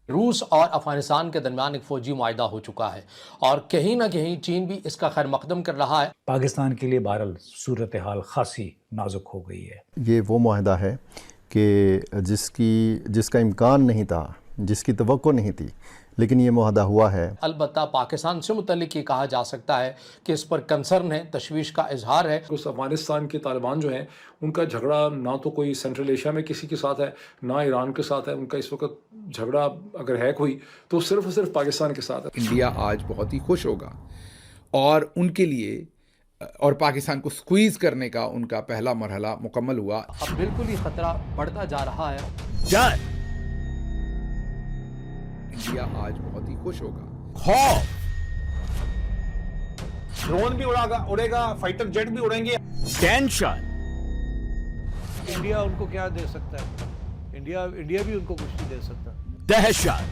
रूस और अफगानिस्तान के दरमियान एक फौजी मुआहिदा हो चुका है और कहीं ना कहीं चीन भी इसका खैर मकदम कर रहा है। पाकिस्तान के लिए बहरहाल सूरत हाल खासी नाजुक हो गई है। ये वो मुआहिदा है कि जिसका इम्कान नहीं था, जिसकी तवक्को नहीं थी, लेकिन ये मुआहिदा हुआ है। अलबत्ता पाकिस्तान से मुतल्लिक ये कहा जा सकता है कि इस पर कंसर्न है, तशवीश का इजहार है। उस अफगानिस्तान के तालिबान जो हैं उनका झगड़ा ना तो कोई सेंट्रल एशिया में किसी के साथ है, ना ईरान के साथ है। उनका इस वक्त झगड़ा अगर है कोई तो सिर्फ और सिर्फ पाकिस्तान के साथ है। इंडिया आज बहुत ही खुश होगा और उनके लिए और पाकिस्तान को स्क्वीज करने का उनका पहला मरहला मुकम्मल हुआ। अब बिल्कुल ही खतरा बढ़ता जा रहा है। डर, इंडिया आज बहुत ही खुश होगा। खौफ, ड्रोन भी उड़ेगा, फाइटर जेट भी उड़ेंगे। टेंशन, इंडिया उनको क्या दे सकता है? इंडिया भी उनको कुछ नहीं दे सकता। दहशत,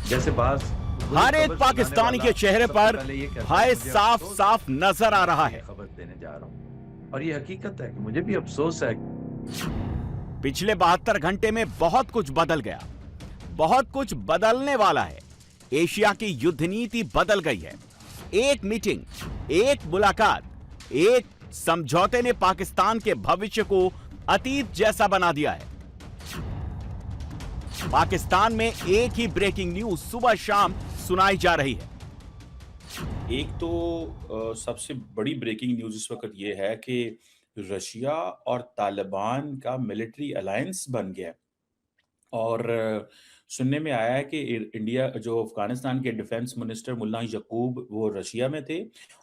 जैसे बात हर एक पाकिस्तानी के चेहरे पर भय साफ साफ नजर आ रहा है। खबर देने जा रहा हूं और ये हकीकत है कि मुझे भी अफसोस है। पिछले 72 घंटे में बहुत कुछ बदल गया, बहुत कुछ बदलने वाला है। एशिया की युद्ध नीति बदल गई है। एक मीटिंग, एक मुलाकात, एक समझौते ने पाकिस्तान के भविष्य को अतीत जैसा बना दिया है। पाकिस्तान में एक ही ब्रेकिंग न्यूज सुबह शाम सुनाई जा रही है। एक तो सबसे बड़ी ब्रेकिंग न्यूज इस वक्त ये है कि रशिया और तालिबान का मिलिट्री अलायंस बन गया और सुनने में आया है कि इंडिया जो अफगानिस्तान के डिफेंस मिनिस्टर मुल्ला यकूब वो रशिया में थे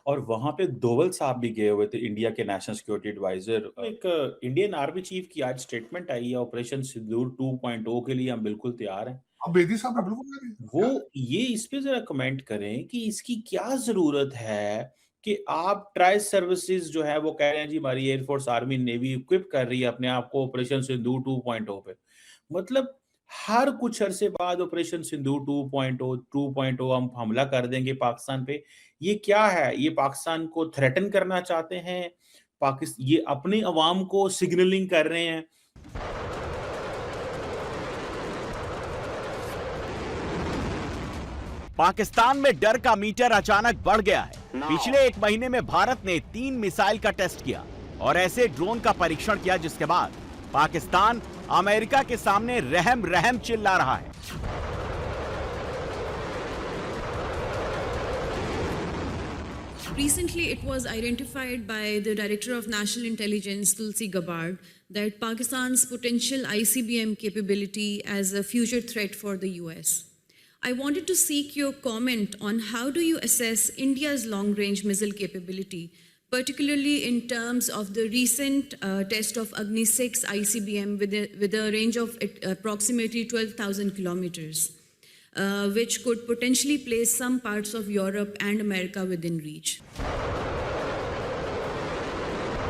और वहां पे दोवल साहब भी गए हुए थे, इंडिया के नेशनल सिक्योरिटी एडवाइजर। एक इंडियन आर्मी चीफ की आज स्टेटमेंट आई है, ऑपरेशन सिंदूर 2.0 के लिए हम बिल्कुल तैयार हैं। अब बेदी साहब वो ये इस पे जरा कमेंट करें कि इसकी क्या जरूरत है कि आप ट्राई सर्विसेज जो है वो कह रहे हैं जी हमारी एयरफोर्स आर्मी नेवी इक्विप कर रही है अपने आप को ऑपरेशन सिंदूर 2.0 पे। मतलब हर कुछ अरसे बाद ऑपरेशन सिंदूर 2.0 हम हमला कर देंगे पाकिस्तान पे। ये क्या है? ये पाकिस्तान को थ्रेटन करना चाहते हैं? ये अपनी अवाम को सिग्नलिंग कर रहे हैं। पाकिस्तान में डर का मीटर अचानक बढ़ गया है। पिछले एक महीने में भारत ने 3 मिसाइल का टेस्ट किया और ऐसे ड्रोन का परीक्षण किया जिसके बाद पाकिस्तान अमेरिका के सामने रहम रहम चिल्ला रहा है। Recently, it was identified by the Director of National Intelligence, Tulsi Gabbard, that Pakistan's potential ICBM capability as a future threat for the US. I wanted to seek your comment on how do you assess India's long-range missile capability, particularly in terms of the recent test of Agni 6 ICBM with a range of approximately 12,000 kilometers, which could potentially place some parts of Europe and America within reach.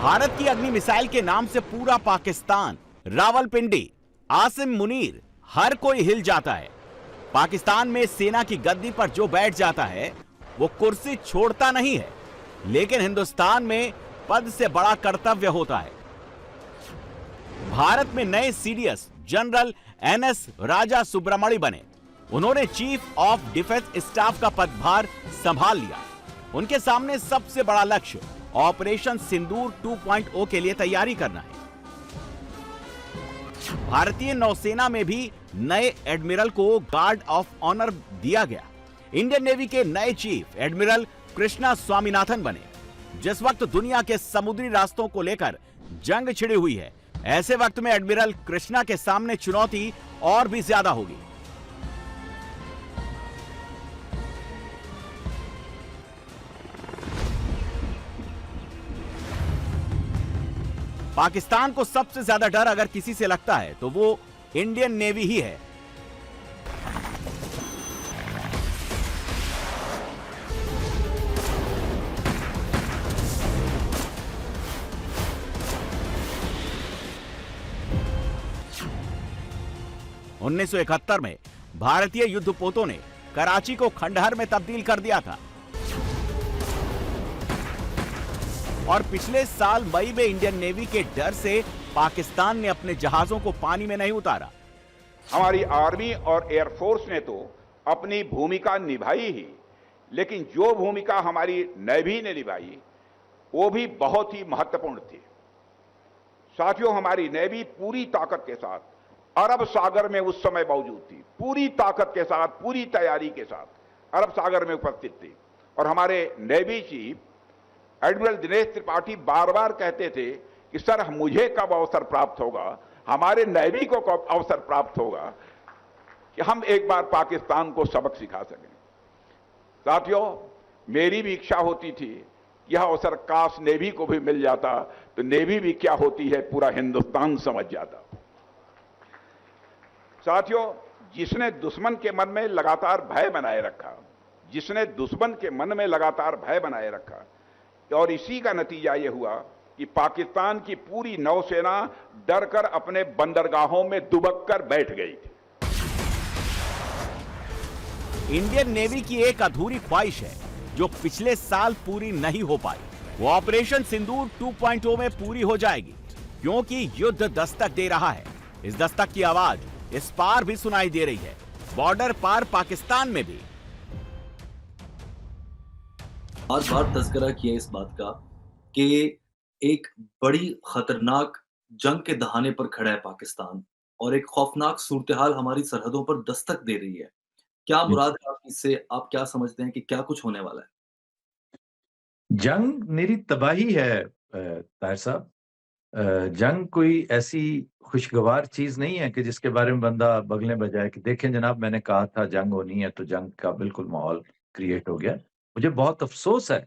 Bharat की अग्नि missile के नाम से पूरा पाकिस्तान, रावलपिंडी, आसिम मुनीर, हर कोई हिल जाता है। पाकिस्तान में सेना की गद्दी पर जो बैठ जाता है वो कुर्सी छोड़ता नहीं है, लेकिन हिंदुस्तान में पद से बड़ा कर्तव्य होता है। भारत में नए सीडीएस जनरल एनएस राजा सुब्रमण्य बने। उन्होंने चीफ ऑफ डिफेंस स्टाफ का पदभार संभाल लिया। उनके सामने सबसे बड़ा लक्ष्य ऑपरेशन सिंदूर 2.0 के लिए तैयारी करना है। भारतीय नौसेना में भी नए एडमिरल को गार्ड ऑफ ऑनर दिया गया। इंडियन नेवी के नए चीफ एडमिरल कृष्णा स्वामीनाथन बने। जिस वक्त दुनिया के समुद्री रास्तों को लेकर जंग छिड़ी हुई है, ऐसे वक्त में एडमिरल कृष्णा के सामने चुनौती और भी ज्यादा होगी। पाकिस्तान को सबसे ज्यादा डर अगर किसी से लगता है तो वो इंडियन नेवी ही है। उन्नीस 1971 में भारतीय युद्धपोतों ने कराची को खंडहर में तब्दील कर दिया था और पिछले साल मई में इंडियन नेवी के डर से पाकिस्तान ने अपने जहाजों को पानी में नहीं उतारा। हमारी आर्मी और एयरफोर्स ने तो अपनी भूमिका निभाई ही, लेकिन जो भूमिका हमारी नेवी ने निभाई वो भी बहुत ही महत्वपूर्ण थी। साथियों, हमारी नेवी पूरी ताकत के साथ अरब सागर में उस समय मौजूद थी, पूरी ताकत के साथ, पूरी तैयारी के साथ अरब सागर में उपस्थित थी। और हमारे navy chief admiral Dinesh Tripathi बार बार कहते थे कि सर मुझे कब अवसर प्राप्त होगा, हमारे नेवी को कब अवसर प्राप्त होगा कि हम एक बार पाकिस्तान को सबक सिखा सकें। साथियों, मेरी भी इच्छा होती थी यह अवसर काश नेवी को भी मिल जाता तो नेवी भी क्या होती है पूरा हिंदुस्तान समझ जाता। साथियों, जिसने दुश्मन के मन में लगातार भय बनाए रखा, जिसने दुश्मन के मन में लगातार भय बनाए रखा, और इसी का नतीजा यह हुआ कि पाकिस्तान की पूरी नौसेना डरकर अपने बंदरगाहों में दुबक कर बैठ गई थी। इंडियन नेवी की एक अधूरी ख्वाहिश है जो पिछले साल पूरी नहीं हो पाई। वो ऑपरेशन सिंदूर 2.0 में पूरी हो जाएगी, क्योंकि युद्ध दस्तक दे रहा है। इस दस्तक की आवाज इस पार भी सुनाई दे रही है, बॉर्डर पार पाकिस्तान में भी। बार बार तज़किरा किया इस बात का कि एक बड़ी खतरनाक जंग के दहाने पर खड़ा है पाकिस्तान, और एक खौफनाक सूरत-ए-हाल हमारी सरहदों पर दस्तक दे रही है। क्या मुराद है आपकी इससे? आप क्या समझते हैं कि क्या कुछ होने वाला है? जंग मेरी तबाही है ताहिर साहब। जंग कोई ऐसी खुशगवार चीज नहीं है कि जिसके बारे में बंदा बगलें बजाए कि देखें जनाब मैंने कहा था जंग होनी है, तो जंग का बिल्कुल माहौल क्रिएट हो गया। मुझे बहुत अफसोस है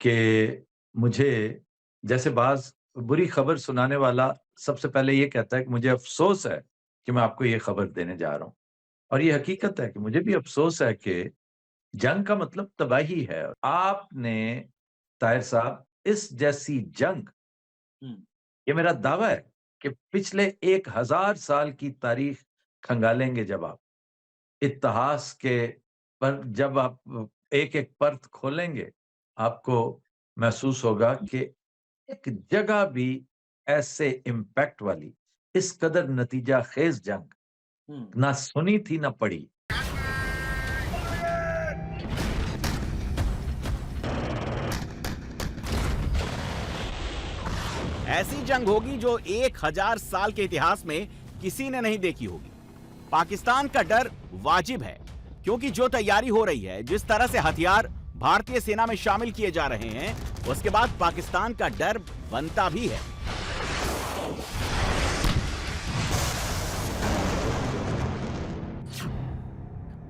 कि मुझे जैसे बाज बुरी खबर सुनाने वाला सबसे पहले ये कहता है कि मुझे अफसोस है कि मैं आपको ये खबर देने जा रहा हूँ, और ये हकीकत है कि मुझे भी अफसोस है कि जंग का मतलब तबाही है। आपने ताहिर साहब इस जैसी जंग, ये मेरा दावा है कि पिछले 1000 साल की तारीख खंगालेंगे जब आप इतिहास के पर, जब आप एक एक परत खोलेंगे, आपको महसूस होगा कि एक जगह भी ऐसे इम्पैक्ट वाली, इस कदर नतीजा खेज जंग ना सुनी थी ना पड़ी। ऐसी जंग होगी जो 1000 साल के इतिहास में किसी ने नहीं देखी होगी। पाकिस्तान का डर वाजिब है, क्योंकि जो तैयारी हो रही है, जिस तरह से हथियार भारतीय सेना में शामिल किए जा रहे हैं, उसके बाद पाकिस्तान का डर बनता भी है।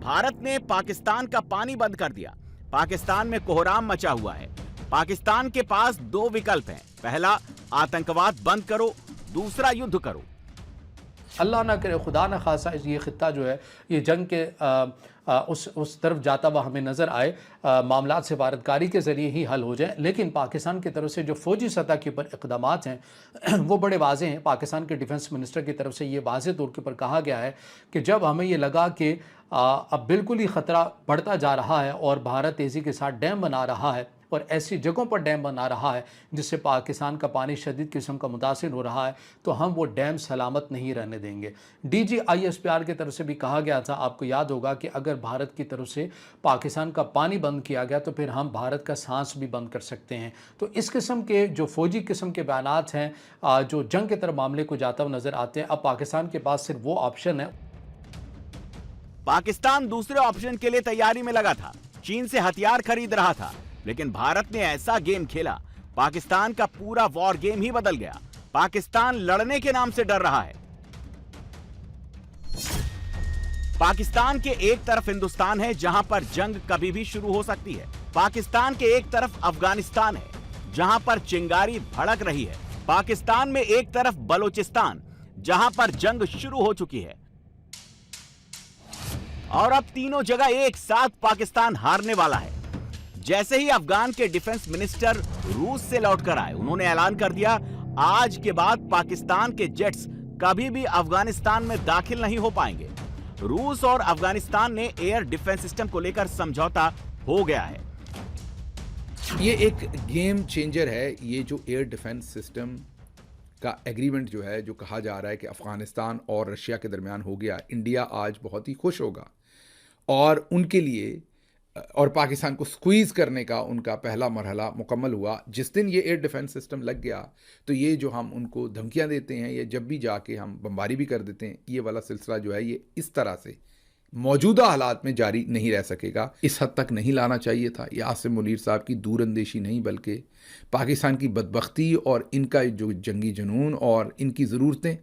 भारत ने पाकिस्तान का पानी बंद कर दिया। पाकिस्तान में कोहराम मचा हुआ है। पाकिस्तान के पास 2 विकल्प हैं, पहला आतंकवाद बंद करो, दूसरा युद्ध करो। अल्लाह ना करे, खुदा न खासा ये खित्ता जो है ये जंग के उस तरफ जाता हुआ हमें नज़र आए, मामलात सिफारतकारी के ज़रिए ही हल हो जाए। लेकिन पाकिस्तान की तरफ से जो फ़ौजी सतह के ऊपर इक़दामात हैं वो बड़े वाज़े हैं। पाकिस्तान के डिफेंस मिनिस्टर की तरफ से ये वाज़े तौर के ऊपर कहा गया है कि जब हमें ये लगा कि अब बिल्कुल ही ख़तरा बढ़ता जा रहा है और भारत तेज़ी के साथ डैम बना रहा है और ऐसी जगहों पर डैम बना रहा है जिससे पाकिस्तान का पानी शदीद किस्म का मुतासिर हो रहा है, तो हम वो डैम सलामत नहीं रहने देंगे। DGISPR की तरफ से भी कहा गया था, आपको याद होगा कि अगर भारत की तरफ से पाकिस्तान का पानी बंद किया गया तो फिर हम भारत का सांस भी बंद कर सकते हैं। तो इस किस्म के जो फ़ौजी किस्म के बयानात हैं जो जंग की तरफ मामले को जाता हुआ नज़र आते हैं। अब पाकिस्तान के पास सिर्फ वो ऑप्शन है। पाकिस्तान दूसरे ऑप्शन के लिए तैयारी में लगा था, चीन से हथियार खरीद रहा था, लेकिन भारत ने ऐसा गेम खेला, पाकिस्तान का पूरा वॉर गेम ही बदल गया। पाकिस्तान लड़ने के नाम से डर रहा है। पाकिस्तान के एक तरफ हिंदुस्तान है, जहां पर जंग कभी भी शुरू हो सकती है। पाकिस्तान के एक तरफ अफगानिस्तान है, जहां पर चिंगारी भड़क रही है। पाकिस्तान में एक तरफ बलोचिस्तान, जहां पर जंग शुरू हो चुकी है। और अब तीनों जगह एक साथ पाकिस्तान हारने वाला है। जैसे ही अफगान के डिफेंस मिनिस्टर रूस से लौटकर आए, उन्होंने ऐलान कर दिया आज के बाद पाकिस्तान के जेट्स कभी भी अफगानिस्तान में दाखिल नहीं हो पाएंगे। रूस और अफगानिस्तान ने एयर डिफेंस सिस्टम को लेकर समझौता हो गया है। ये एक गेम चेंजर है, ये जो एयर डिफेंस सिस्टम का एग्रीमेंट जो है, जो कहा जा रहा है कि अफ़गानिस्तान और रशिया के दरमियान हो गया, इंडिया आज बहुत ही खुश होगा और उनके लिए और पाकिस्तान को स्क्वीज़ करने का उनका पहला मरहला मुकम्मल हुआ। जिस दिन ये एयर डिफेंस सिस्टम लग गया तो ये जो हम उनको धमकियां देते हैं, ये जब भी जाके हम बमबारी भी कर देते हैं, ये वाला सिलसिला जो है ये इस तरह से मौजूदा हालात में जारी नहीं रह सकेगा। इस हद तक नहीं लाना चाहिए था। ये आसिम मुनीर साहब की दूरअंदेशी नहीं बल्कि पाकिस्तान की बदबख्ती और इनका जो जंगी जुनून और इनकी ज़रूरतें,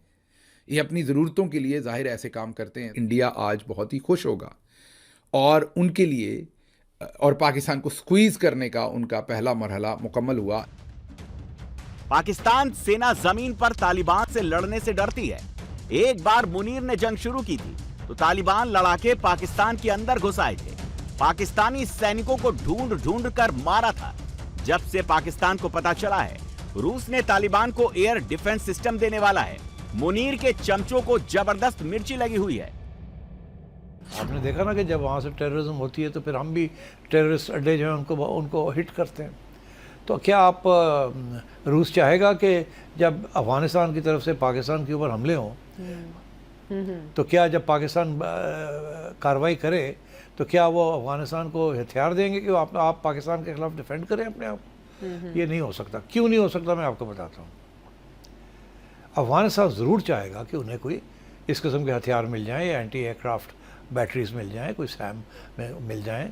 ये अपनी ज़रूरतों के लिए ज़ाहिर ऐसे काम करते हैं। इंडिया आज बहुत ही खुश होगा और उनके लिए और पाकिस्तान को स्क्वीज़ करने का उनका पहला मरहला मुकम्मल हुआ। पाकिस्तान सेना जमीन पर तालिबान से लड़ने से डरती है। एक बार मुनीर ने जंग शुरू की थी तो तालिबान लड़ाके पाकिस्तान के अंदर घुस आए थे। पाकिस्तानी सैनिकों को ढूंढ ढूंढ कर मारा था। जब से पाकिस्तान को पता चला है रूस ने तालिबान को एयर डिफेंस सिस्टम देने वाला है, मुनीर के चमचों को जबरदस्त मिर्ची लगी हुई है। आपने देखा ना कि जब वहाँ से टेररिज्म होती है तो फिर हम भी टेररिस्ट अड्डे जो हैं उनको हिट करते हैं। तो क्या आप रूस चाहेगा कि जब अफ़गानिस्तान की तरफ से पाकिस्तान के ऊपर हमले हों तो क्या जब पाकिस्तान कार्रवाई करे तो क्या वो अफ़गानिस्तान को हथियार देंगे कि आप पाकिस्तान के ख़िलाफ़ डिफेंड करें अपने आप? ये नहीं हो सकता। क्यों नहीं हो सकता मैं आपको बताता हूँ। अफ़गानिस्तान ज़रूर चाहेगा कि उन्हें कोई इस किस्म के हथियार मिल जाएँ, या एंटी एयरक्राफ्ट बैटरीज मिल जाएँ, कोई सैम में मिल जाएँ,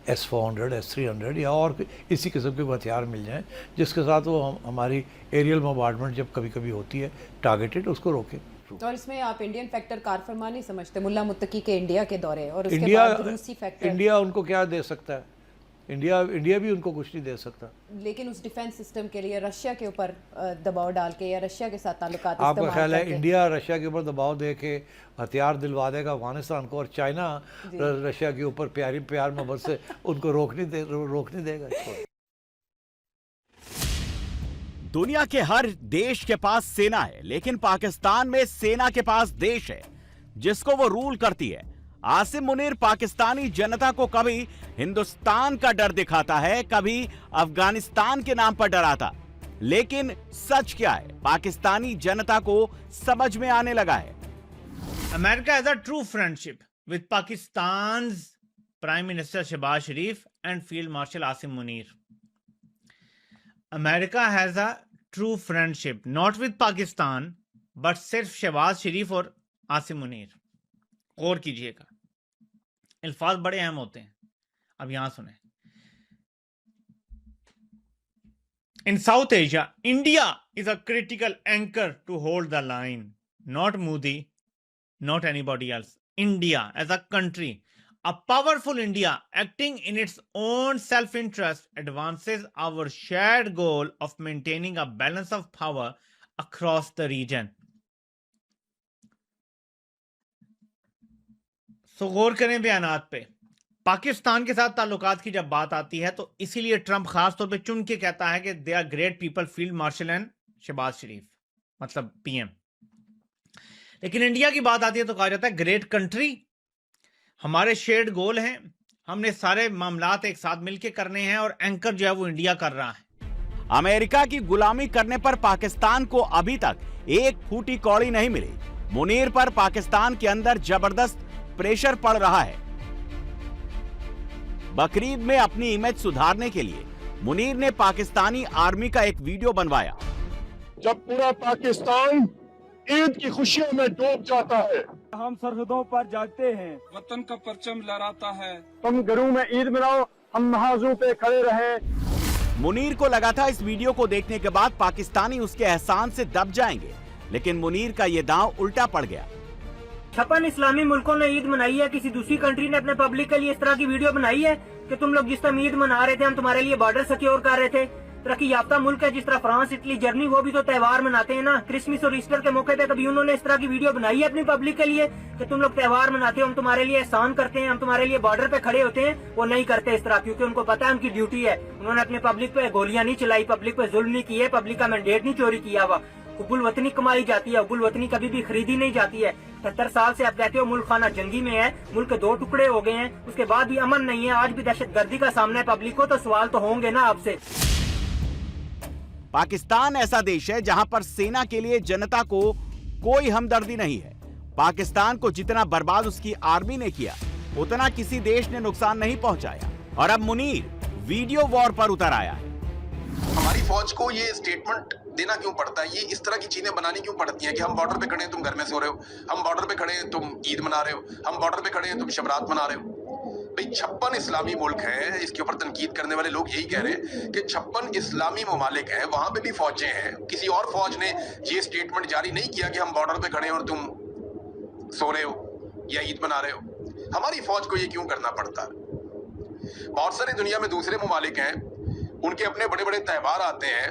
S-400, S-300 या और इसी किस्म के हथियार मिल जाएँ जिसके साथ वो हमारी एरियल बम्बार्डमेंट जब कभी कभी होती है टारगेटेड, उसको रोके। और इसमें आप इंडियन फैक्टर कार फरमा नहीं समझते? मुल्ला मुत्तकी के इंडिया के दौरे और उसके बाद रूसी फैक्टर। इंडिया उनको क्या दे सकता है? इंडिया भी उनको कुछ नहीं दे सकता। लेकिन उस डिफेंस सिस्टम के लिए रशिया के ऊपर दबाव डाल के या रशिया के साथ ताल्लुकात आपका ख्याल है इंडिया रशिया के ऊपर दबाव दे के हथियार दिलवा देगा अफगानिस्तान को, और चाइना रशिया के ऊपर प्यार मोहब्बत से उनको रोक नहीं देगा इसको? दुनिया के हर देश के पास सेना है, लेकिन पाकिस्तान में सेना के पास देश है जिसको वो रूल करती है। आसिम मुनीर पाकिस्तानी जनता को कभी हिंदुस्तान का डर दिखाता है, कभी अफगानिस्तान के नाम पर डराता। लेकिन सच क्या है, पाकिस्तानी जनता को समझ में आने लगा है। America has a true friendship with Pakistan's Prime Minister Shehbaz Sharif and Field Marshal Asim Munir. America has a true friendship not with Pakistan but सिर्फ शहबाज शरीफ और आसिम मुनीर। गौर कीजिएगा, अल्फाज बड़े अहम होते हैं। अब यहां सुने। In South Asia, India is a critical anchor to hold the line. Not Modi, not anybody else. India as a country, a powerful India acting in its own self-interest advances our shared goal of maintaining a balance of power across the region. सो गौर करें बयानात पे। पाकिस्तान के साथ ताल्लुकात की जब बात आती है तो इसीलिए ट्रंप खास तौर पे चुन के कहता है कि they are great people, field marshal and Shahbaz Sharif, मतलब पीएम। लेकिन इंडिया की बात आती है तो कहा जाता है ग्रेट कंट्री, हमारे शेयर्ड गोल हैं, हमने सारे मामलात एक साथ मिलके करने हैं और एंकर जो है वो इंडिया कर रहा है। अमेरिका की गुलामी करने पर पाकिस्तान को अभी तक एक फूटी कौड़ी नहीं मिली। मुनीर पर पाकिस्तान के अंदर जबरदस्त प्रेशर पड़ रहा है। बकरीद में अपनी इमेज सुधारने के लिए मुनीर ने पाकिस्तानी आर्मी का एक वीडियो बनवाया। जब पूरा पाकिस्तान ईद की खुशियों में डूब जाता है, हम सरहदों पर जाते हैं, वतन का परचम लहराता है, तुम घरों में ईद मनाओ, हम महाजू पे खड़े रहे। मुनीर को लगा था इस वीडियो को देखने के बाद पाकिस्तानी उसके एहसान से दब जाएंगे, लेकिन मुनीर का ये दांव उल्टा पड़ गया। छप्पन इस्लामी मुल्कों ने ईद मनाई है, किसी दूसरी कंट्री ने अपने पब्लिक के लिए इस तरह की वीडियो बनाई है कि तुम लोग जिस तरह ईद मना रहे थे, हम तुम्हारे लिए बॉर्डर सिक्योर कर रहे थे। तरक्की याफ्ता मुल्क है जिस तरह फ्रांस, इटली, जर्मनी, वो भी तो त्योहार मनाते हैं ना। क्रिसमस और ईस्टर के मौके पे कभी उन्होंने इस तरह की वीडियो बनाई है अपनी पब्लिक के लिए कि तुम लोग त्योहार मनाते हो, हम तुम्हारे लिए एहसान करते हैं, हम तुम्हारे लिए बॉर्डर पे खड़े होते हैं? वो नहीं करते इस तरह, क्योंकि उनको पता है उनकी ड्यूटी है। उन्होंने अपने पब्लिक पे गोलियां नहीं चलाई, पब्लिक पे जुल्म नहीं किए, पब्लिक का मैंडेट नहीं चोरी किया हुआ। हुब्बुल वतनी कमाई जाती है, हुब्बुल वतनी कभी भी खरीदी नहीं जाती है। 70 साल से आप कहते हो मुल्क खाना जंगी में है, मुल्क के 2 टुकड़े हो गए हैं, उसके बाद भी अमन नहीं है, आज भी दहशतगर्दी का सामना है पब्लिक को, तो सवाल तो होंगे ना आपसे। पाकिस्तान ऐसा देश है जहां पर सेना के लिए जनता को कोई हमदर्दी नहीं है। पाकिस्तान को जितना बर्बाद उसकी आर्मी ने किया, उतना किसी देश ने नुकसान नहीं पहुंचाया। और अब मुनीर वीडियो वॉर पर उतर आया है। हमारी फौज को ये स्टेटमेंट देना क्यों पड़ता है, ये इस तरह की चीजें बनानी क्यों पड़ती हैं कि हम बॉर्डर पे खड़े हैं तुम घर में सो रहे हो, हम बॉर्डर पे खड़े हैं तुम ईद मना रहे हो, हम बॉर्डर पे खड़े हैं तुम शबरात मना रहे हो। भाई 56 इस्लामी मुल्क हैं, इसके ऊपर तनकीद करने वाले लोग यही कह रहे हैं कि 56 इस्लामी ममालिक हैं, वहां पे भी फौजें हैं। किसी और फौज ने ये स्टेटमेंट जारी नहीं किया कि हम बॉर्डर पे खड़े हैं और तुम सो रहे हो या ईद मना रहे हो। हमारी फौज को ये क्यों करना पड़ता है? बहुत सारी दुनिया में दूसरे ममालिक हैं, उनके अपने बड़े बड़े त्यौहार आते हैं,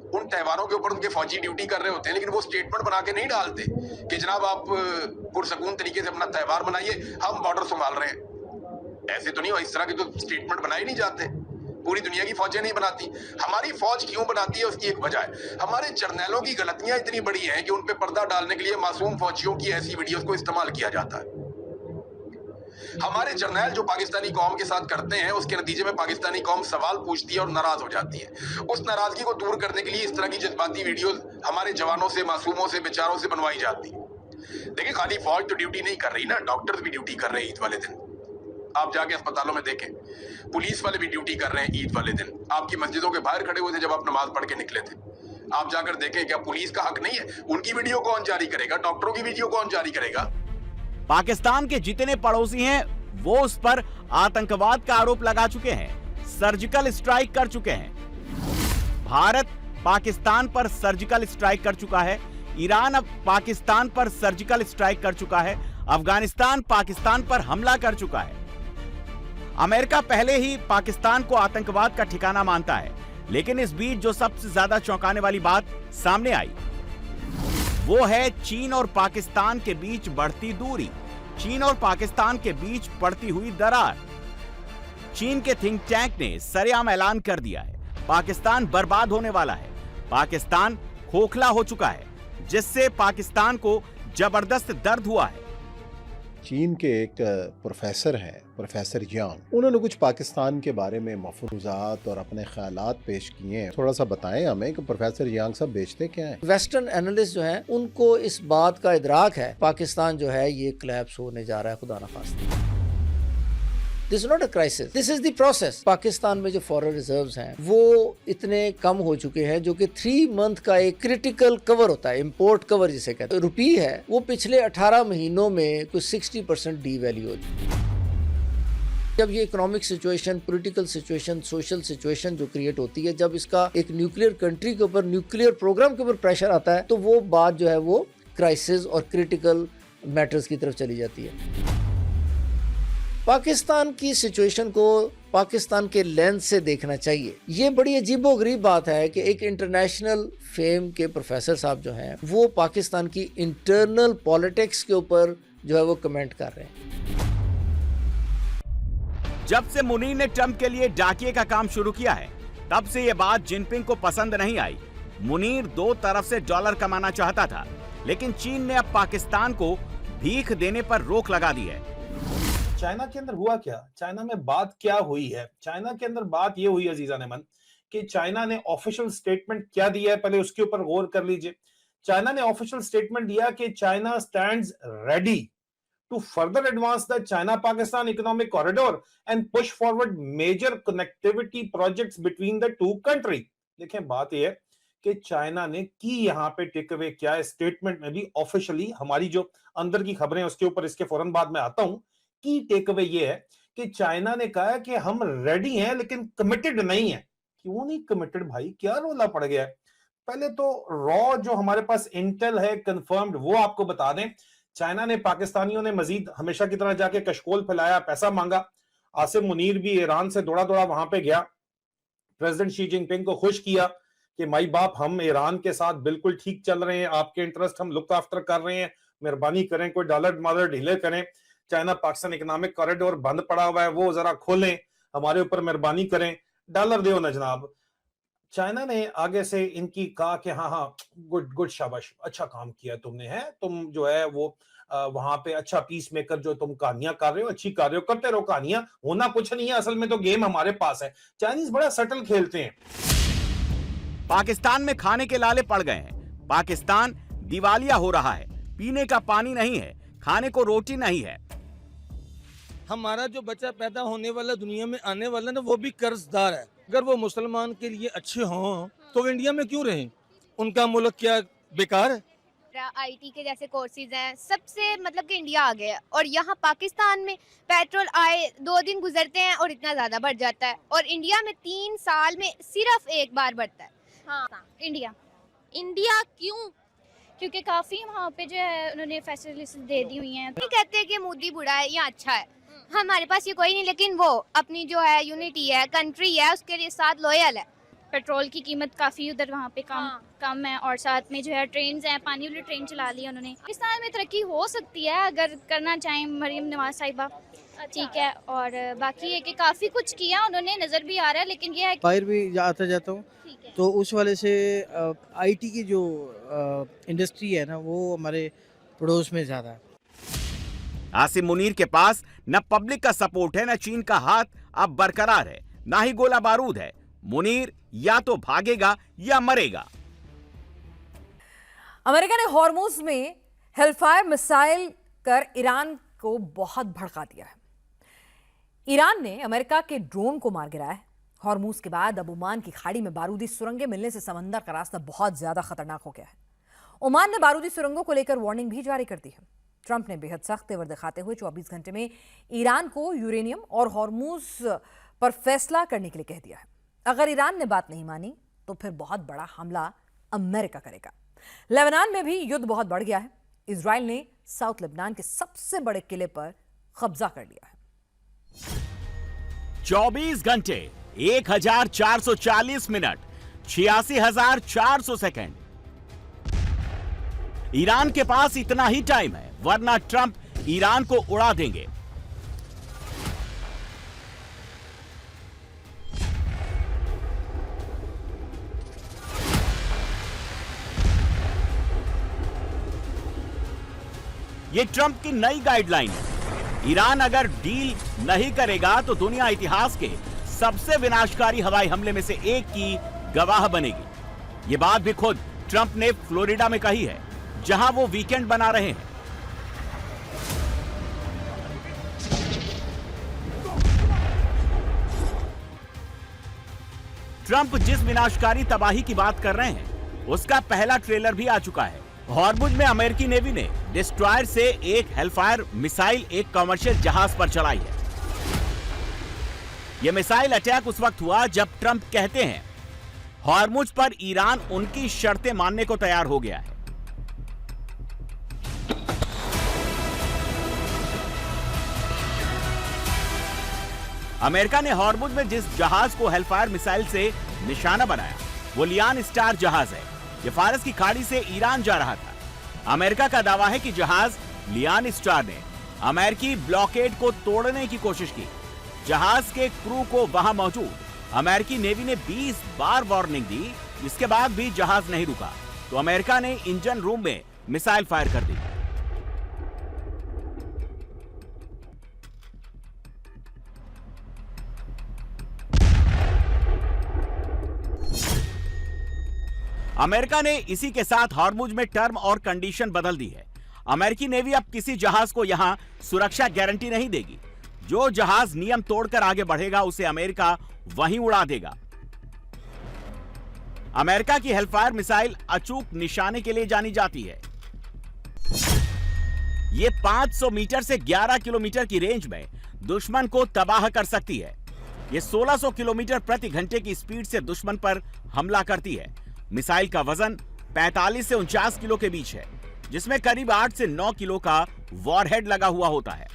उन त्यौहारों के ऊपर उनके फौजी ड्यूटी कर रहे होते हैं, लेकिन वो स्टेटमेंट बना के नहीं डालते कि जनाब आप पुरसकून तरीके से अपना त्यौहार मनाइए, हम बॉर्डर संभाल रहे हैं। ऐसे तो नहीं हो, इस तरह के तो स्टेटमेंट बनाए नहीं जाते। पूरी दुनिया की फौजें नहीं बनाती। हमारी फौज क्यों बनाती है, उसकी एक वजह है, हमारे जर्नैलों की गलतियां इतनी बड़ी हैं कि उन पे पर्दा डालने के लिए मासूम फौजियों की ऐसी वीडियोस को इस्तेमाल किया जाता है। हमारे जर्नैल जो पाकिस्तानी कौम के साथ करते हैं, उसके नतीजे में पाकिस्तानी कौम सवाल पूछती है और नाराज हो जाती है। उस नाराजगी को दूर करने के लिए इस तरह की जज्बाती वीडियोस हमारे जवानों से, मासूमों से, बेचारों से बनवाई जाती है। देखिए, खाली फौज तो ड्यूटी नहीं कर रही ना, डॉक्टर्स भी ड्यूटी कर रहे हैं ईद वाले दिन। आप जाके अस्पतालों में देखें, पुलिस वाले भी ड्यूटी कर रहे हैं ईद वाले दिन। आपकी मस्जिदों के बाहर खड़े हुए थे जब आप नमाज पढ़ के निकले थे। आप जाकर देखें, क्या पुलिस का हक नहीं है? उनकी वीडियो कौन जारी करेगा? डॉक्टरों की वीडियो कौन जारी करेगा? पाकिस्तान के जितने पड़ोसी हैं वो उस पर आतंकवाद का आरोप लगा चुके हैं, सर्जिकल स्ट्राइक कर चुके हैं। भारत पाकिस्तान पर सर्जिकल स्ट्राइक कर चुका है, ईरान अब पाकिस्तान पर सर्जिकल स्ट्राइक कर चुका है, अफगानिस्तान पाकिस्तान पर हमला कर चुका है। अमेरिका पहले ही पाकिस्तान को आतंकवाद का ठिकाना मानता है, लेकिन इस बीच जो सबसे ज्यादा चौंकाने वाली बात सामने आई वो है चीन और पाकिस्तान के बीच बढ़ती दूरी, चीन और पाकिस्तान के बीच पड़ती हुई दरार। चीन के थिंक टैंक ने सरेआम ऐलान कर दिया है, पाकिस्तान बर्बाद होने वाला है, पाकिस्तान खोखला हो चुका है, जिससे पाकिस्तान को जबरदस्त दर्द हुआ है। चीन के एक प्रोफेसर हैं, प्रोफेसर यांग, उन्होंने कुछ पाकिस्तान के बारे में मफरूजात और अपने ख्यालात पेश किए हैं। थोड़ा सा बताएं हमें कि प्रोफेसर यांग साहब बेचते क्या हैं? वेस्टर्न एनालिस्ट जो हैं उनको इस बात का इदराक है पाकिस्तान जो है ये कोलैप्स होने जा रहा है, खुदा ना खास्ता। This is not a crisis, this is the process. Pakistan में जो फॉरेन रिजर्व्स हैं वो इतने कम हो चुके हैं जो कि 3 मंथ का एक क्रिटिकल कवर होता है, इंपोर्ट कवर जिसे कहते हैं। रुपी है वो पिछले 18 महीनों में कुछ 60% डीवैल्यू हो चुकी है। जब ये economic situation, political situation, social situation जो क्रिएट होती है, जब इसका एक न्यूक्लियर कंट्री के ऊपर, न्यूक्लियर प्रोग्राम के ऊपर प्रेशर आता है, तो वो बात जो है वो क्राइसिस और क्रिटिकल मैटर्स की तरफ चली जाती है। पाकिस्तान की सिचुएशन को पाकिस्तान के लेंस से देखना चाहिए। ये बड़ी अजीबोगरीब बात है कि एक इंटरनेशनल फेम के प्रोफेसर साहब जो हैं वो पाकिस्तान की इंटरनल पॉलिटिक्स के ऊपर जो है वो कमेंट कर रहे हैं। जब से मुनीर ने ट्रंप के लिए डाकिये का काम शुरू किया है, तब से ये बात जिनपिंग को पसंद नहीं आई। मुनीर 2 तरफ से डॉलर कमाना चाहता था, लेकिन चीन ने अब पाकिस्तान को भीख देने पर रोक लगा दी है। चाइना के अंदर हुआ क्या? चाइना में बात क्या हुई है? चाइना के अंदर बात ये हुई अजीजा नेमन कि चाइना ने ऑफिशियल स्टेटमेंट क्या दिया है, पहले उसके ऊपर गौर कर लीजिए। चाइना ने ऑफिशियल स्टेटमेंट दिया कि China stands ready to further advance the China Pakistan economic corridor and push forward major connectivity projects between the 2 country. देखें, बात यह है कि चाइना ने की यहाँ पे टेक अवे क्या है स्टेटमेंट में भी ऑफिशियली। हमारी जो अंदर की खबरें उसके ऊपर इसके फौरन बाद में आता हूं। की टेक अवे ये है कि चाइना ने कहा है कि हम रेडी हैं लेकिन कमिटेड नहीं है। क्यों नहीं कमिटेड भाई, क्या रोला पड़ गया है? पहले तो रॉ जो हमारे पास इंटेल है कंफर्म्ड वो आपको बता दें। चाइना ने, पाकिस्तानियों ने मजीद हमेशा की तरह जाके कशकोल फैलाया, पैसा मांगा। आसिम मुनीर भी ईरान से दौड़ा दौड़ा वहां पे गया, प्रेसिडेंट शी जिनपिंग को खुश किया कि माई बाप हम ईरान के साथ बिल्कुल ठीक चल रहे हैं, आपके इंटरेस्ट हम लुक आफ्टर कर रहे हैं, मेहरबानी करें कोई डॉलर मालर ढीले करें, चाइना पाकिस्तान इकोनॉमिक कॉरिडोर बंद पड़ा हुआ है वो जरा खोलें, हमारे ऊपर मेहरबानी करें, डॉलर दो ना जनाब। चाइना ने आगे से इनकी कहा कि हाँ हाँ गुड गुड, शाबाश, अच्छा काम किया तुमने, है तुम जो है वो वहां पे अच्छा पीस मेकर जो तुम कहानियां कर रहे हो अच्छी कर रहे हो, करते रहो कहानियां, होना कुछ नहीं है, असल में तो गेम हमारे पास है। चाइनीज बड़ा सटल खेलते हैं। पाकिस्तान में खाने के लाले पड़ गए हैं। पाकिस्तान दिवालिया हो रहा है। पीने का पानी नहीं है, खाने को रोटी नहीं है। हमारा जो बच्चा पैदा होने वाला, दुनिया में आने वाला ना, वो भी कर्जदार है। अगर वो मुसलमान के लिए अच्छे हों तो वो इंडिया में क्यों रहें? उनका मुल्क क्या बेकार है? आईटी के जैसे कोर्सेज हैं, सबसे मतलब कि इंडिया आ गया और यहाँ पाकिस्तान में पेट्रोल आए 2 दिन गुजरते हैं और इतना ज़्यादा बढ़ जाता है, और इंडिया में 3 साल में सिर्फ एक बार बढ़ता है। हाँ, इंडिया क्यों? क्योंकि काफ़ी वहाँ पे जो है उन्होंने फैसिलिटीज दे दी हुई हैं। नहीं कहते कि मोदी बुरा है या अच्छा है, हमारे पास ये कोई नहीं, लेकिन वो अपनी जो है यूनिटी है, कंट्री है, उसके लिए साथ लॉयल है। पेट्रोल की कीमत काफ़ी उधर वहाँ पे कम है, और साथ में जो है ट्रेन हैं, पानी वाली ट्रेन चला ली उन्होंने। पाकिस्तान में तरक्की हो सकती है अगर करना चाहें मरीम नवाज साहिबा, ठीक है। और बाकी है कि काफ़ी कुछ किया उन्होंने, नज़र भी आ रहा है, लेकिन ये है बाहर भी आता जाता हूँ तो उस वाले से आईटी की जो इंडस्ट्री है ना, वो हमारे पड़ोस में ज़्यादा है। आसिम मुनीर के पास न पब्लिक का सपोर्ट है, न चीन का हाथ अब बरकरार है, ना ही गोला बारूद है। मुनीर या तो भागेगा या मरेगा। अमेरिका ने हॉर्मुज में हेलफायर मिसाइल कर ईरान को बहुत भड़का दिया है। ईरान ने अमेरिका के ड्रोन को मार गिराया है। हॉर्मुज के बाद अब ओमान की खाड़ी में बारूदी सुरंगें मिलने से समंदर का रास्ता बहुत ज्यादा खतरनाक हो गया है। ओमान ने बारूदी सुरंगों को लेकर वार्निंग भी जारी कर दी है। ट्रंप ने बेहद सख्त तेवर दिखाते हुए 24 घंटे में ईरान को यूरेनियम और हॉर्मुज पर फैसला करने के लिए कह दिया है। अगर ईरान ने बात नहीं मानी तो फिर बहुत बड़ा हमला अमेरिका करेगा। लेबनान में भी युद्ध बहुत बढ़ गया है। इजराइल ने साउथ लेबनान के सबसे बड़े किले पर कब्जा कर लिया है। 24 घंटे 1440 मिनट 86,400 सेकंड। ईरान के पास इतना ही टाइम है, वरना ट्रंप ईरान को उड़ा देंगे। ये ट्रंप की नई गाइडलाइन है। ईरान अगर डील नहीं करेगा तो दुनिया इतिहास के सबसे विनाशकारी हवाई हमले में से एक की गवाह बनेगी। ये बात भी खुद ट्रंप ने फ्लोरिडा में कही है, जहां वो वीकेंड बना रहे हैं। ट्रंप जिस विनाशकारी तबाही की बात कर रहे हैं, उसका पहला ट्रेलर भी आ चुका है। हॉर्मुज में अमेरिकी नेवी ने डिस्ट्रॉयर से एक हेलफायर मिसाइल एक कमर्शियल जहाज पर चलाई है। यह मिसाइल अटैक उस वक्त हुआ जब ट्रंप कहते हैं हॉर्मुज पर ईरान उनकी शर्तें मानने को तैयार हो गया है। अमेरिका ने हॉर्मुज में जिस जहाज को हेलफायर मिसाइल से निशाना बनाया वो लियान स्टार जहाज है। यह फारस की खाड़ी से ईरान जा रहा था। अमेरिका का दावा है कि जहाज लियान स्टार ने अमेरिकी ब्लॉकेड को तोड़ने की कोशिश की। जहाज के क्रू को वहां मौजूद अमेरिकी नेवी ने 20 बार वार्निंग दी, इसके बाद भी जहाज नहीं रुका तो अमेरिका ने इंजन रूम में मिसाइल फायर कर दी। अमेरिका ने इसी के साथ हॉर्मुज में टर्म और कंडीशन बदल दी है। अमेरिकी नेवी अब किसी जहाज को यहां सुरक्षा गारंटी नहीं देगी। जो जहाज नियम तोड़कर आगे बढ़ेगा उसे अमेरिका वहीं उड़ा देगा। अमेरिका की हेलफायर मिसाइल अचूक निशाने के लिए जानी जाती है। यह 500 मीटर से 11 किलोमीटर की रेंज में दुश्मन को तबाह कर सकती है। यह 1600 किलोमीटर प्रति घंटे की स्पीड से दुश्मन पर हमला करती है। मिसाइल का वजन 45 से 49 किलो के बीच है, जिसमें करीब 8 से 9 किलो का वॉरहेड लगा हुआ होता है।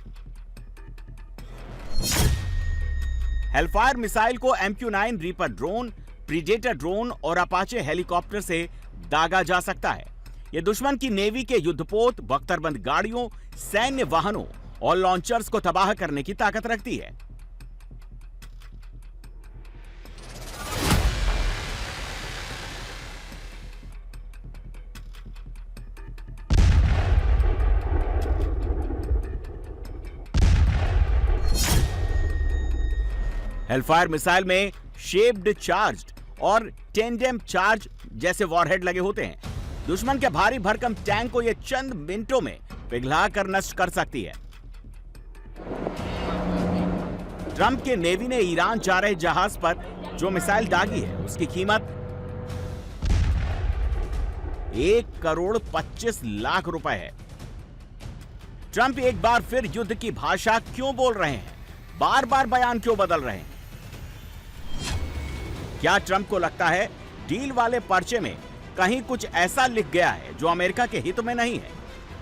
हेलफायर मिसाइल को MQ-9 reaper drone, predator drone और अपाचे हेलीकॉप्टर से दागा जा सकता है। यह दुश्मन की नेवी के युद्धपोत, बख्तरबंद गाड़ियों, सैन्य वाहनों और लॉन्चर्स को तबाह करने की ताकत रखती है। हेलफायर मिसाइल में शेप्ड, चार्ज्ड और टेंडेम चार्ज जैसे वॉरहेड लगे होते हैं। दुश्मन के भारी भरकम टैंक को यह चंद मिनटों में पिघला कर नष्ट कर सकती है। ट्रंप के नेवी ने ईरान जा रहे जहाज पर जो मिसाइल दागी है उसकी कीमत 1,25,00,000 रुपए है। ट्रंप एक बार फिर युद्ध की भाषा क्यों बोल रहे हैं? बार बार बयान क्यों बदल रहे हैं? क्या ट्रंप को लगता है डील वाले पर्चे में कहीं कुछ ऐसा लिख गया है जो अमेरिका के हित में नहीं है?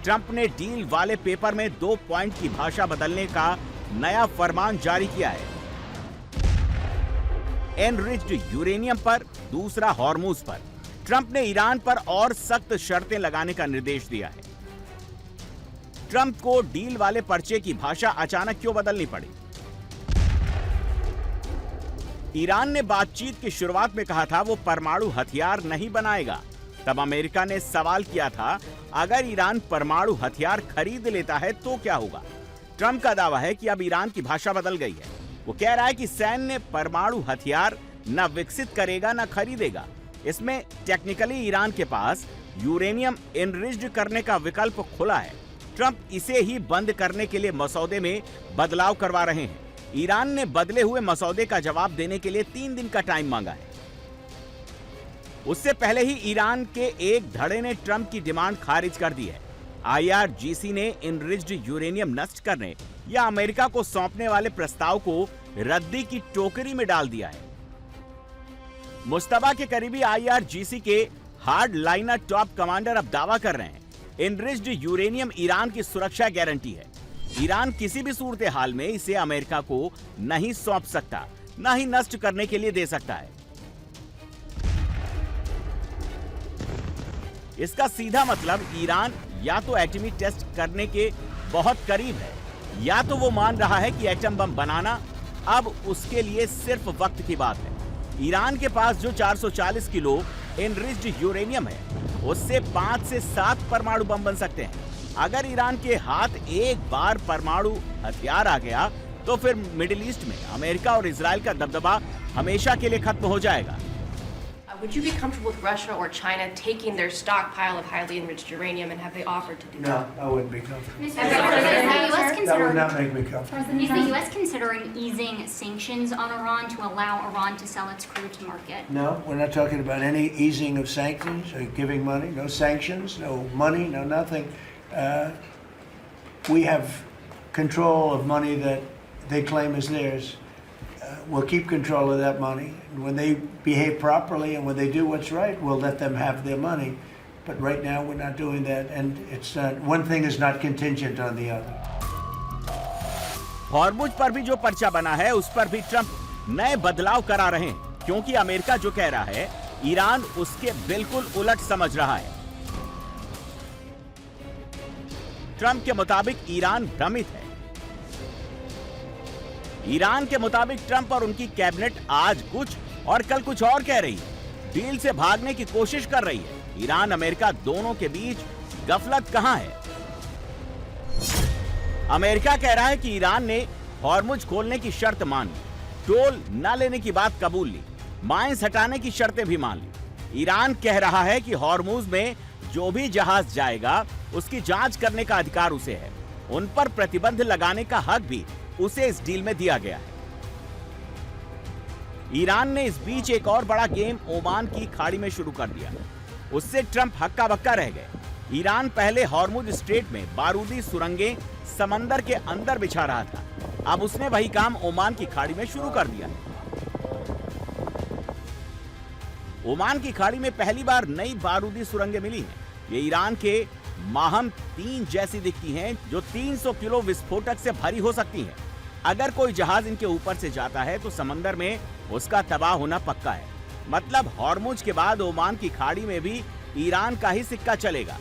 ट्रंप ने डील वाले पेपर में 2 पॉइंट की भाषा बदलने का नया फरमान जारी किया है। एनरिच्ड यूरेनियम पर, दूसरा हॉर्मुज पर। ट्रंप ने ईरान पर और सख्त शर्तें लगाने का निर्देश दिया है। ट्रंप को डील वाले पर्चे की भाषा अचानक क्यों बदलनी पड़ी? ईरान ने बातचीत की शुरुआत में कहा था वो परमाणु हथियार नहीं बनाएगा। तब अमेरिका ने सवाल किया था अगर ईरान परमाणु हथियार खरीद लेता है तो क्या होगा? ट्रंप का दावा है कि अब ईरान की भाषा बदल गई है। वो कह रहा है कि सैन्य परमाणु हथियार न विकसित करेगा न खरीदेगा। इसमें टेक्निकली ईरान के पास यूरेनियम एनरिच्ड करने का विकल्प खुला है। ट्रंप इसे ही बंद करने के लिए मसौदे में बदलाव करवा रहे हैं। ईरान ने बदले हुए मसौदे का जवाब देने के लिए 3 दिन का टाइम मांगा है। उससे पहले ही ईरान के एक धड़े ने ट्रंप की डिमांड खारिज कर दी है। IRGC ने एनरिच्ड यूरेनियम नष्ट करने या अमेरिका को सौंपने वाले प्रस्ताव को रद्दी की टोकरी में डाल दिया है। मुस्तफा के करीबी IRGC के हार्ड लाइनर टॉप कमांडर अब दावा कर रहे हैं एनरिच्ड यूरेनियम ईरान की सुरक्षा गारंटी है। ईरान किसी भी सूरत हाल में इसे अमेरिका को नहीं सौंप सकता, न ही नष्ट करने के लिए दे सकता है। इसका सीधा मतलब ईरान या तो एटमी टेस्ट करने के बहुत करीब है, या तो वो मान रहा है कि एटम बम बनाना अब उसके लिए सिर्फ वक्त की बात है। ईरान के पास जो 440 किलो एनरिच्ड यूरेनियम है, उससे 5 से 7 परमाणु बम बन सकते हैं। अगर ईरान के हाथ एक बार परमाणु हथियार आ गया तो फिर मिडिल ईस्ट में अमेरिका और इजराइल का दबदबा हमेशा के लिए खत्म हो जाएगा। Would you be comfortable with Russia or China taking their stockpile of highly enriched uranium, and have they offered to do that? No, I wouldn't be comfortable. Is the US That would not make me comfortable. Is the U.S. considering easing sanctions on Iran to allow Iran to sell its crude to market? No, we're not talking about any easing of sanctions or giving money. No sanctions, no money, no nothing. We have control of money that they claim is theirs. We'll keep control of that money. When they behave properly and when they do what's right, we'll let them have their money. But right now, we're not doing that, and it's not, one thing is not contingent on the other. Hormuz पर भी जो पर्चा बना है, उस पर भी Trump नए बदलाव करा रहे हैं, क्योंकि अमेरिका जो कह रहा है, ईरान उसके बिल्कुल उलट समझ रहा है। ट्रंप के मुताबिक ईरान भ्रमित है। ईरान के मुताबिक ट्रंप और उनकी कैबिनेट आज कुछ और कल कुछ और कह रही है, डील से भागने की कोशिश कर रही है। ईरान अमेरिका दोनों के बीच गफलत कहां है? अमेरिका कह रहा है कि ईरान ने हॉर्मुज खोलने की शर्त मान ली, टोल न लेने की बात कबूल ली, माइंस हटाने की शर्तें भी मान ली। ईरान कह रहा है कि हॉर्मुज में जो भी जहाज जाएगा उसकी जांच करने का अधिकार उसे है, उन पर प्रतिबंध लगाने का हक भी उसे इस डील में दिया गया है। ईरान ने इस बीच एक और बड़ा गेम ओमान की खाड़ी में शुरू कर दिया। उससे ट्रंप हक्का बक्का रह गए। ईरान पहले हॉर्मुज स्ट्रेट में बारूदी सुरंगें समंदर के अंदर बिछा रहा था, अब उसने वही काम ओमान की खाड़ी में शुरू कर दिया। ओमान की खाड़ी में पहली बार नई बारूदी सुरंगें मिली हैं। ये ईरान के माहम 3 जैसी दिखती हैं, जो 300 किलो विस्फोटक से भरी हो सकती हैं। अगर कोई जहाज इनके ऊपर से जाता है तो समंदर में उसका तबाह होना पक्का है। मतलब हॉर्मुज के बाद ओमान की खाड़ी में भी ईरान का ही सिक्का चलेगा।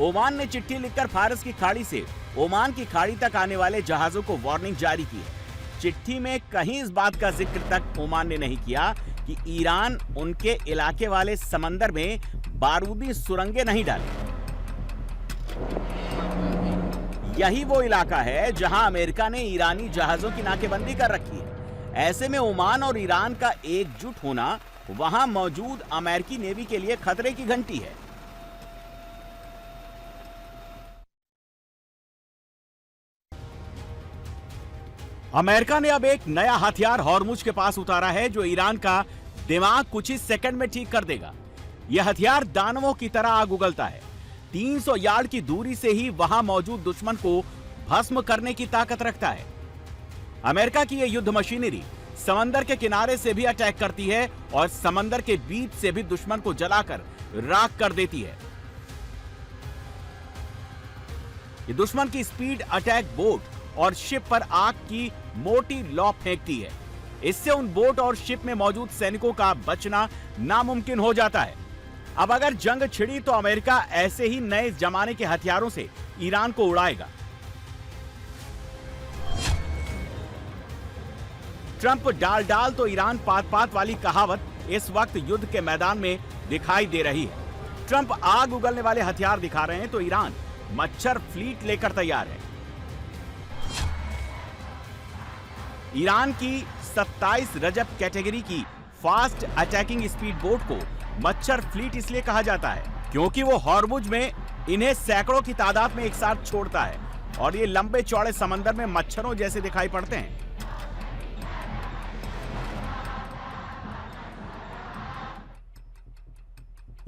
ओमान ने चिट्ठी लिखकर फारस की खाड़ी से ओमान की खाड़ी तक आने वाले जहाजों को वार्निंग जारी की है। चिट्ठी में कहीं इस बात का जिक्र तक ओमान ने नहीं किया कि ईरान उनके इलाके वाले समंदर में बारूदी सुरंगें नहीं डाले। यही वो इलाका है जहां अमेरिका ने ईरानी जहाजों की नाकेबंदी कर रखी है। ऐसे में ओमान और ईरान का एकजुट होना वहां मौजूद अमेरिकी नेवी के लिए खतरे की घंटी है। अमेरिका ने अब एक नया हथियार हॉर्मुज के पास उतारा है जो ईरान का दिमाग कुछ ही सेकंड में ठीक कर देगा। यह हथियार दानवों की तरह आग उगलता है। 300 यार्ड की दूरी से ही वहां मौजूद दुश्मन को भस्म करने की ताकत रखता है। अमेरिका की यह युद्ध मशीनरी समंदर के किनारे से भी अटैक करती है और समंदर के बीच से भी दुश्मन को जलाकर राख कर देती है। ये दुश्मन की स्पीड अटैक बोट और शिप पर आग की मोटी लौ फेंकती है। इससे उन बोट और शिप में मौजूद सैनिकों का बचना नामुमकिन हो जाता है। अब अगर जंग छिड़ी तो अमेरिका ऐसे ही नए जमाने के हथियारों से ईरान को उड़ाएगा। ट्रंप डाल डाल तो ईरान पात पात वाली कहावत इस वक्त युद्ध के मैदान में दिखाई दे रही है। ट्रंप आग उगलने वाले हथियार दिखा रहे हैं तो ईरान मच्छर फ्लीट लेकर तैयार है। ईरान की 27 रजब कैटेगरी की फास्ट अटैकिंग स्पीड बोट को मच्छर फ्लीट इसलिए कहा जाता है क्योंकि वो हॉर्मुज में इन्हें सैकड़ों की तादाद में एक साथ छोड़ता है और ये लंबे चौड़े समंदर में मच्छरों जैसे दिखाई पड़ते हैं।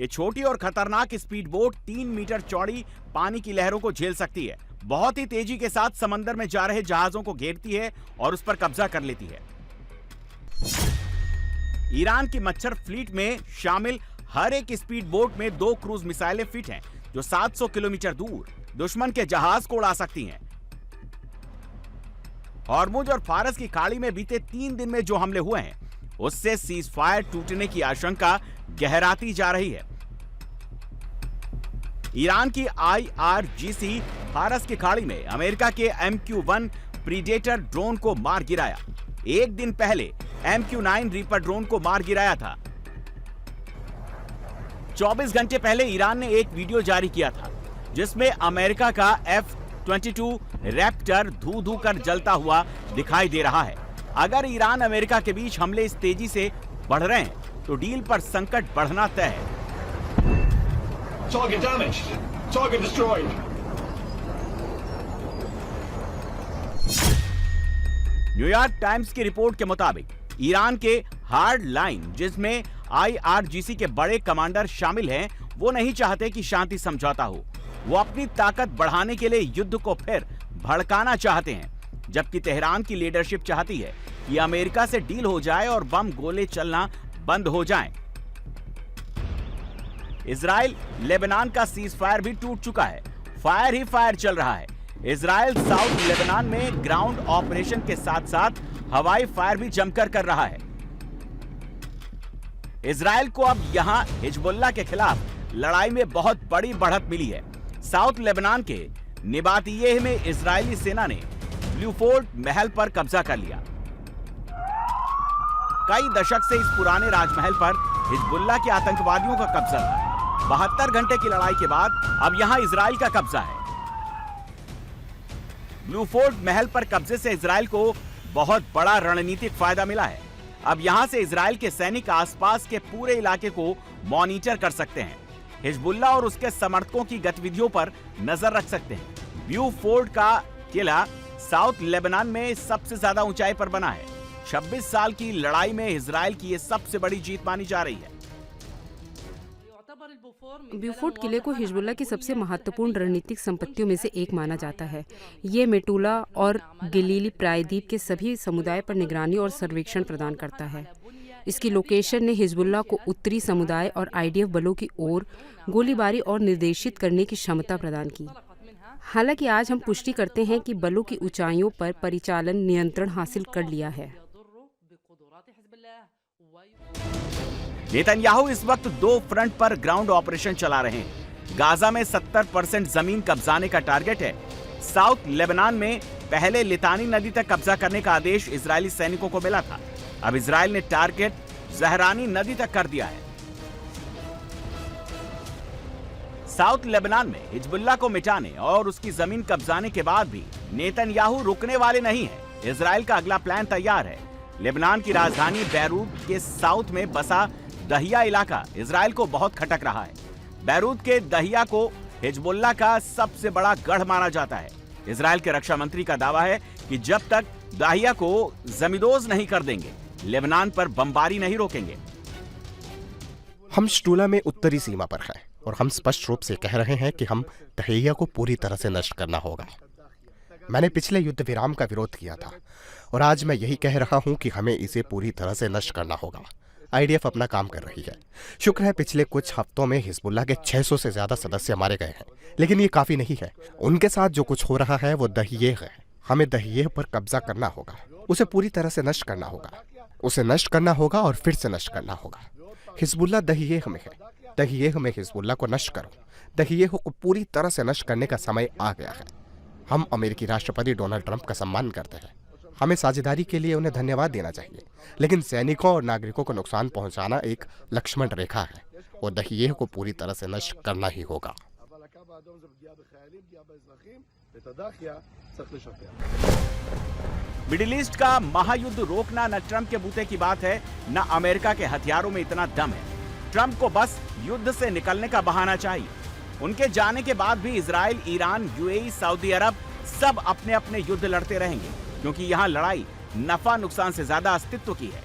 ये छोटी और खतरनाक स्पीड बोट 3 मीटर चौड़ी पानी की लहरों को झेल सकती है। बहुत ही तेजी के साथ समंदर में जा रहे जहाजों को घेरती है और उस पर कब्जा कर लेती है। ईरान की मच्छर फ्लीट में शामिल हर एक स्पीड बोट में 2 क्रूज मिसाइलें फिट हैं जो 700 किलोमीटर दूर दुश्मन के जहाज को उड़ा सकती हैं। हॉर्मुज और फारस की खाड़ी में बीते 3 दिन में जो हमले हुए हैं उससे सीज फायर टूटने की आशंका गहराती जा रही है। ईरान की IRGC फारस की खाड़ी में अमेरिका के MQ-1 प्रीडेटर ड्रोन को मार गिराया। एक दिन पहले MQ-9 रीपर ड्रोन को मार गिराया था। 24 घंटे पहले ईरान ने एक वीडियो जारी किया था जिसमें अमेरिका का F-22 रैप्टर धू धू कर जलता हुआ दिखाई दे रहा है। अगर ईरान अमेरिका के बीच हमले इस तेजी से बढ़ रहे हैं तो डील पर संकट बढ़ना तय है। Target damaged. Target destroyed. New York times की रिपोर्ट के मुताबिक ईरान के हार्ड लाइन जिसमें IRGC के बड़े कमांडर शामिल हैं, वो नहीं चाहते कि शांति समझौता हो। वो अपनी ताकत बढ़ाने के लिए युद्ध को फिर भड़काना चाहते हैं, जबकि तेहरान की लीडरशिप चाहती है कि अमेरिका से डील हो जाए और बम गोले चलना बंद हो जाएं। इजराइल लेबनान का सीज फायर भी टूट चुका है। फायर ही फायर चल रहा है। इजराइल साउथ लेबनान में ग्राउंड ऑपरेशन के साथ साथ हवाई फायर भी जमकर कर रहा है। इजराइल को अब यहां हिजबुल्लाह के खिलाफ लड़ाई में बहुत बड़ी बढ़त मिली है। साउथ लेबनान के निबातियेह में इजरायली सेना ने ब्लूफोर्ट महल पर कब्जा कर लिया। कई दशक से इस पुराने राजमहल पर हिजबुल्लाह के आतंकवादियों का कब्जा था। 72 घंटे की लड़ाई के बाद अब यहां इजराइल का कब्जा है। ब्लूफोर्ट महल पर कब्जे से इजराइल को बहुत बड़ा रणनीतिक फायदा मिला है। अब यहां से इजराइल के सैनिक आसपास के पूरे इलाके को मॉनिटर कर सकते हैं। हिजबुल्लाह और उसके समर्थकों की गतिविधियों पर नजर रख सकते हैं। ब्लूफोर्ट का किला साउथ लेबनान में सबसे ज्यादा ऊंचाई पर बना है। 26 साल की लड़ाई में इजराइल की यह सबसे बड़ी जीत मानी जा रही है। ब्लूफोर्ट किले को हिजबुल्लाह की सबसे महत्वपूर्ण रणनीतिक संपत्तियों में से एक माना जाता है। ये मेटुला और गलीली प्रायद्वीप के सभी समुदाय पर निगरानी और सर्वेक्षण प्रदान करता है। इसकी लोकेशन ने हिजबुल्लाह को उत्तरी समुदाय और IDF बलों की ओर गोलीबारी और निर्देशित करने की क्षमता प्रदान की। हालांकि आज हम पुष्टि करते हैं कि बलों की ऊंचाइयों पर परिचालन नियंत्रण हासिल कर लिया है। नेतन्याहू इस वक्त 2 फ्रंट पर ग्राउंड ऑपरेशन चला रहे हैं। गाजा में 70% जमीन कब्जाने का टारगेट है। साउथ लेबनान में पहले लितानी नदी तक कब्जा करने का आदेश इजरायली सैनिकों को मिला था। अब इजराइल ने टारगेट जहरानी नदी तक कर दिया है। साउथ लेबनान में हिजबुल्लाह को मिटाने और उसकी जमीन कब्जाने के बाद भी नेतन्याहू रुकने वाले नहीं है। इजराइल का अगला प्लान तैयार है। लेबनान की राजधानी बैरूत के साउथ में बसा दहिया इलाका इजराइल को बहुत खटक रहा है। बैरूत के दहिया को हिजबुल्लाह का सबसे बड़ा गढ़ माना जाता है। इजराइल के रक्षा मंत्री का दावा है कि जब तक दहिया को जमींदोज नहीं कर देंगे, लेबनान पर बमबारी नहीं रोकेंगे। हम शटूला में उत्तरी सीमा पर हैं और हम स्पष्ट रूप से कह रहे हैं कि हम दहिया को पूरी तरह से नष्ट करना होगा। मैंने पिछले युद्ध विराम का विरोध किया था और आज मैं यही कह रहा हूं कि हमें इसे पूरी तरह से नष्ट करना होगा। आईडीएफ अपना काम कर रही है। शुक्र है पिछले कुछ हफ्तों में हिजबुल्लाह के 600 से ज्यादा सदस्य मारे गए हैं, लेकिन ये काफी नहीं है। उनके साथ जो कुछ हो रहा है वो दहिया है। हमें दहिया पर कब्जा करना होगा, उसे पूरी तरह से नष्ट करना होगा, उसे नष्ट करना होगा और फिर से नष्ट करना होगा। हिजबुल्लाह दहिया में है, दहिया में हिजबुल्लाह को नष्ट करो। दहिया को पूरी तरह से नष्ट करने का समय आ गया है। हम अमेरिकी राष्ट्रपति डोनाल्ड ट्रंप का सम्मान करते हैं। हमें साझेदारी के लिए उन्हें धन्यवाद देना चाहिए, लेकिन सैनिकों और नागरिकों को नुकसान पहुंचाना एक लक्ष्मण रेखा है और दहिया को पूरी तरह से नष्ट करना ही होगा। मिडिल ईस्ट का महायुद्ध रोकना न ट्रंप के बूते की बात है, न अमेरिका के हथियारों में इतना दम है। ट्रंप को बस युद्ध से निकलने का बहाना चाहिए। उनके जाने के बाद भी इजराइल, ईरान, यूएई, सऊदी अरब सब अपने अपने युद्ध लड़ते रहेंगे, क्योंकि यहां लड़ाई नफा नुकसान से ज्यादा अस्तित्व की है।